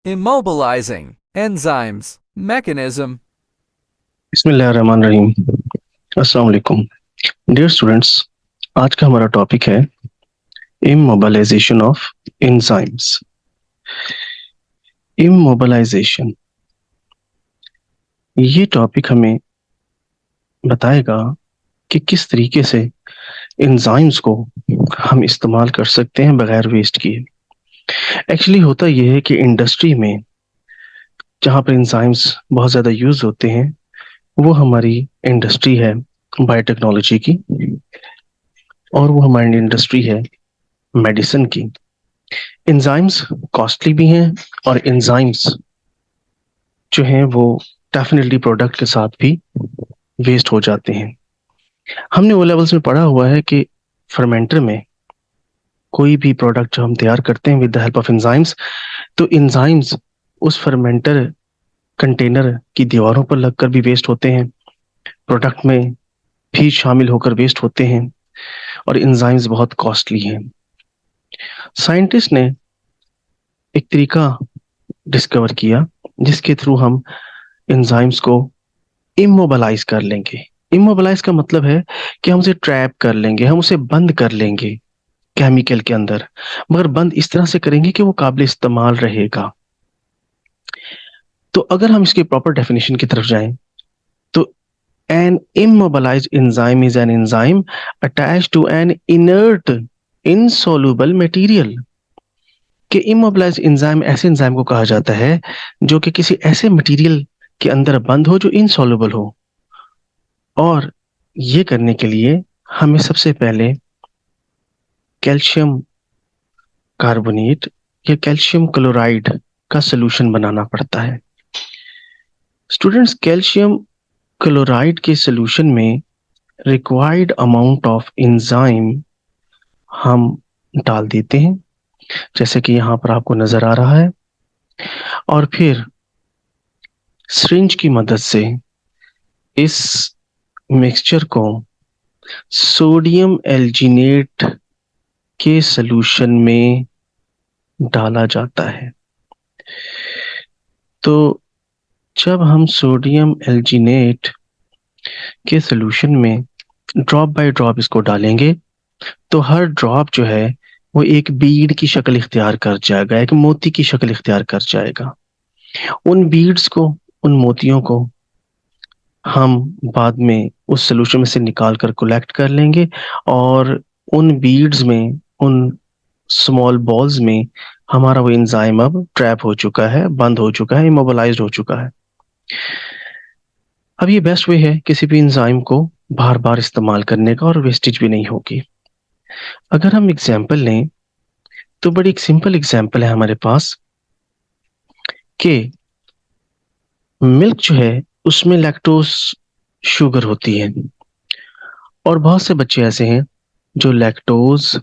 Immobilizing enzymes mechanism. बिस्मिल्लाहिर्रहमानिर्रहीम। अस्सलाम वालेकुम डियर स्टूडेंट्स। आज का हमारा टॉपिक है इमोबिलाइजेशन ऑफ एंजाइम्स। इमोबिलाइजेशन ये टॉपिक हमें बताएगा कि किस तरीके से एंजाइम्स को हम इस्तेमाल कर सकते हैं बगैर वेस्ट किए। एक्चुअली होता यह है कि इंडस्ट्री में जहाँ पर एंजाइम्स बहुत ज़्यादा यूज़ होते हैं वो हमारी इंडस्ट्री है बायोटेक्नोलॉजी की, और वो हमारी इंडस्ट्री है मेडिसिन की। एंजाइम्स कॉस्टली भी हैं, और एंजाइम्स जो हैं वो डेफिनेटली प्रोडक्ट के साथ भी वेस्ट हो जाते हैं। हमने वो लेवल्स में पढ़ा हुआ है कि फर्मेंटर में कोई भी प्रोडक्ट जो हम तैयार करते हैं with the help of enzymes, तो एंजाइम्स उस फर्मेंटर कंटेनर की दीवारों पर लगकर भी वेस्ट होते हैं, प्रोडक्ट में भी शामिल होकर वेस्ट होते हैं, और एंजाइम्स बहुत कॉस्टली हैं। साइंटिस्ट ने एक तरीका डिस्कवर किया जिसके थ्रू हम एंजाइम्स को इमोबलाइज कर लेंगे। इमोबलाइज का मतलब है कि हम उसे ट्रैप कर लेंगे, हम उसे बंद कर लेंगे केमिकल के अंदर, मगर बंद इस तरह से करेंगे कि वो काबिल इस्तेमाल रहेगा। तो अगर हम इसके प्रॉपर डेफिनेशन की तरफ जाएं तो N immobilized enzyme is an enzyme attached to an inert insoluble material। कि immobilized enzyme ऐसे एंजाइम को कहा जाता है जो कि किसी ऐसे मटेरियल के अंदर बंद हो जो इनसॉल्युबल हो। और ये करने के लिए हमें सबसे पहले कैल्शियम कार्बोनेट या कैल्शियम क्लोराइड का सॉल्यूशन बनाना पड़ता है। स्टूडेंट्स, कैल्शियम क्लोराइड के सॉल्यूशन में रिक्वायर्ड अमाउंट ऑफ एंजाइम हम डाल देते हैं, जैसे कि यहाँ पर आपको नजर आ रहा है, और फिर सिरिंज की मदद से इस मिक्सचर को सोडियम एल्जिनेट के सॉल्यूशन में डाला जाता है। तो जब हम सोडियम एल्जिनेट के सॉल्यूशन में ड्रॉप बाय ड्रॉप इसको डालेंगे, तो हर ड्रॉप जो है वो एक बीड की शक्ल इख्तियार कर जाएगा, एक मोती की शक्ल इख्तियार कर जाएगा। उन बीड्स को, उन मोतियों को हम बाद में उस सॉल्यूशन में से निकाल कर कलेक्ट कर लेंगे, और उन बीड्स में, उन स्मॉल बॉल्स में हमारा वो एंजाइम अब ट्रैप हो चुका है, बंद हो चुका है, इमोबिलाइज्ड हो चुका है। अब ये बेस्ट वे है किसी भी एंजाइम को बार बार इस्तेमाल करने का, और वेस्टेज भी नहीं होगी। अगर हम एग्जाम्पल लें तो बड़ी एक सिंपल एग्जाम्पल है हमारे पास कि मिल्क जो है उसमें लैक्टोज शुगर होती है, और बहुत से बच्चे ऐसे हैं जो लैक्टोज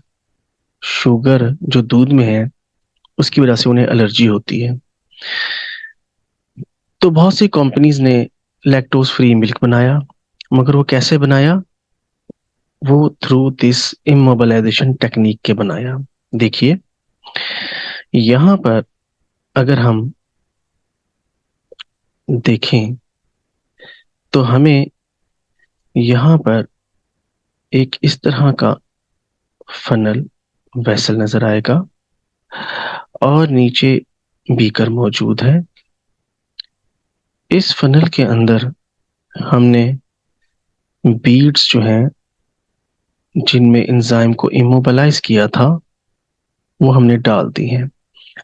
शुगर जो दूध में है उसकी वजह से उन्हें एलर्जी होती है। तो बहुत सी कंपनीज ने लैक्टोज फ्री मिल्क बनाया, मगर वो कैसे बनाया? वो थ्रू दिस इमोबिलाइजेशन टेक्निक के बनाया। देखिए यहाँ पर अगर हम देखें तो हमें यहाँ पर एक इस तरह का फनल वेसल नजर आएगा, और नीचे बीकर मौजूद है। इस फनल के अंदर हमने बीड्स जो हैं जिनमें एंजाइम को इमोबिलाइज किया था वो हमने डाल दी हैं,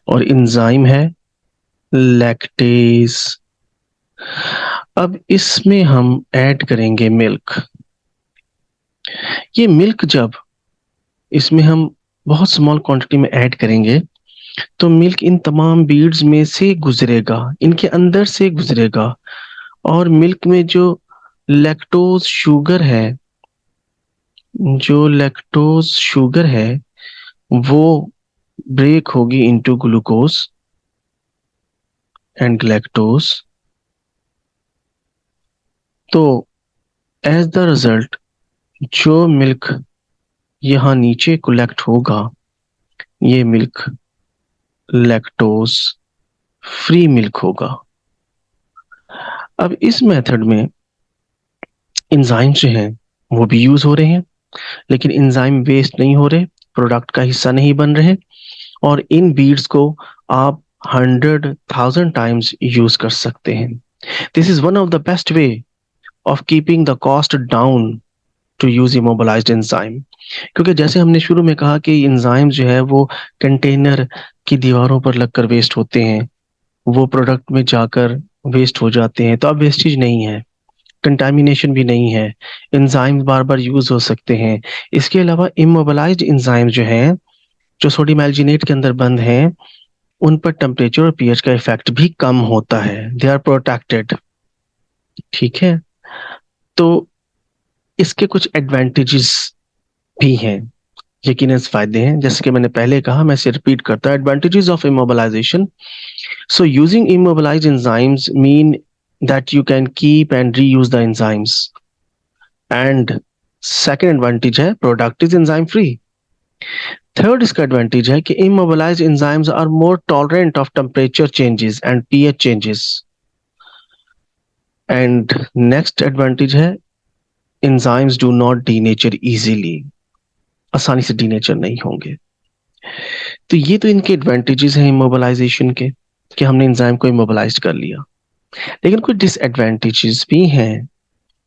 और एंजाइम है लैक्टेज। अब इसमें हम ऐड करेंगे मिल्क। ये मिल्क जब इसमें हम बहुत स्मॉल क्वांटिटी में ऐड करेंगे तो मिल्क इन तमाम बीड्स में से गुजरेगा, इनके अंदर से गुजरेगा, और मिल्क में जो लैक्टोज शुगर है, जो लैक्टोज शुगर है वो ब्रेक होगी इनटू ग्लूकोज एंड लैक्टोज। तो एज द रिजल्ट जो मिल्क यहाँ नीचे कलेक्ट होगा ये मिल्क लैक्टोज फ्री मिल्क होगा। अब इस मेथड में एंजाइम जो हैं वो भी यूज हो रहे हैं, लेकिन एंजाइम वेस्ट नहीं हो रहे, प्रोडक्ट का हिस्सा नहीं बन रहे, और इन बीड्स को आप 100,000 टाइम्स यूज कर सकते हैं। This is one of the best way of keeping the cost down to use immobilized enzyme. क्योंकि जैसे हमने शुरू में कहा कि एंजाइम जो है वो कंटेनर की दीवारों पर लगकर वेस्ट होते हैं, वो प्रोडक्ट में जाकर वेस्ट हो जाते हैं, तो अब वेस्टेज नहीं है, कंटामिनेशन भी नहीं है, एंजाइम बार बार यूज हो सकते हैं। इसके अलावा इमोबिलाइज्ड एंजाइम जो हैं, जो सोडियम एल्जिनेट के अंदर बंद हैं, उन पर टेम्परेचर और पीएच का इफेक्ट भी कम होता है, दे आर प्रोटेक्टेड। ठीक है, तो इसके कुछ एडवांटेजेस भी हैं, यकीनन फायदे हैं। जैसे कि मैंने पहले कहा, मैं इसे रिपीट करता हूं, advantages of immobilization. So using immobilized enzymes mean that you can keep and reuse the enzymes. And second advantage है product is enzyme free. Third इसका advantage है कि immobilized enzymes are more tolerant of temperature changes and pH changes. And next advantage है enzymes do not denature easily. आसानी से denature नहीं होंगे। तो ये तो इनके advantages हैं immobilization के, कि हमने enzyme को immobilized कर लिया। लेकिन कुछ disadvantages भी हैं,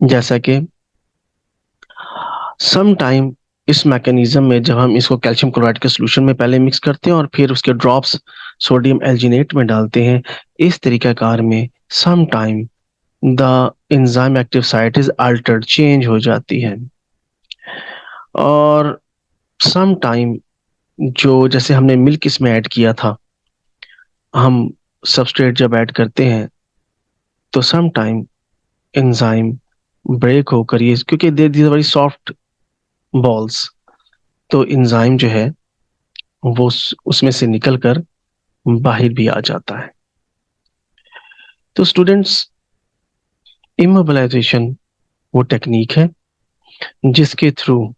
जैसा कि सम टाइम इस मैकेनिज्म में जब हम इसको कैल्शियम क्लोराइड के सोल्यूशन में पहले मिक्स करते हैं और फिर उसके ड्रॉप्स सोडियम एल्जिनेट में डालते हैं, इस तरीकाकार में some time the enzyme active site is altered, change हो जाती है। और सम टाइम जो जैसे हमने मिल्क इसमें ऐड किया था, हम सबस्ट्रेट जब ऐड करते हैं तो सम टाइम एंजाइम ब्रेक होकर, ये क्योंकि they these very soft balls, तो एंजाइम जो है वो उसमें से निकलकर बाहर भी आ जाता है। तो स्टूडेंट्स, इमोबिलाइजेशन वो टेक्निक है जिसके थ्रू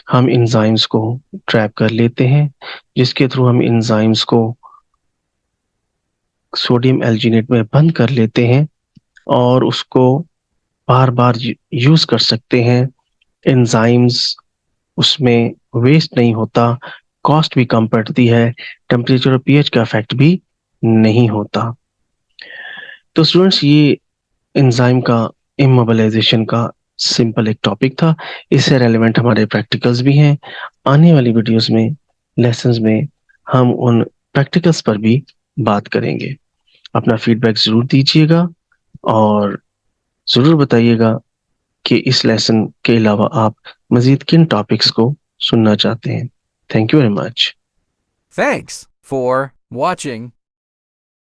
हम एंजाइम्स को ट्रैप कर लेते हैं, जिसके थ्रू हम एंजाइम्स को सोडियम एल्जिनेट में बंद कर लेते हैं और उसको बार बार यूज कर सकते हैं। एंजाइम्स उसमें वेस्ट नहीं होता, कॉस्ट भी कम पड़ती है, टेम्परेचर और पीएच का इफेक्ट भी नहीं होता। तो स्टूडेंट्स, ये एंजाइम का इमोबिलाइजेशन का सिंपल एक टॉपिक था। इससे रेलेवेंट हमारे प्रैक्टिकल्स भी हैं। आने वाली वीडियोस में, लेसन्स में हम उन प्रैक्टिकल्स पर भी बात करेंगे। अपना फीडबैक जरूर दीजिएगा और जरूर बताइएगा कि इस लेसन के अलावा आप मजीद किन टॉपिक्स को सुनना चाहते हैं। Thank you very much. Thanks for watching.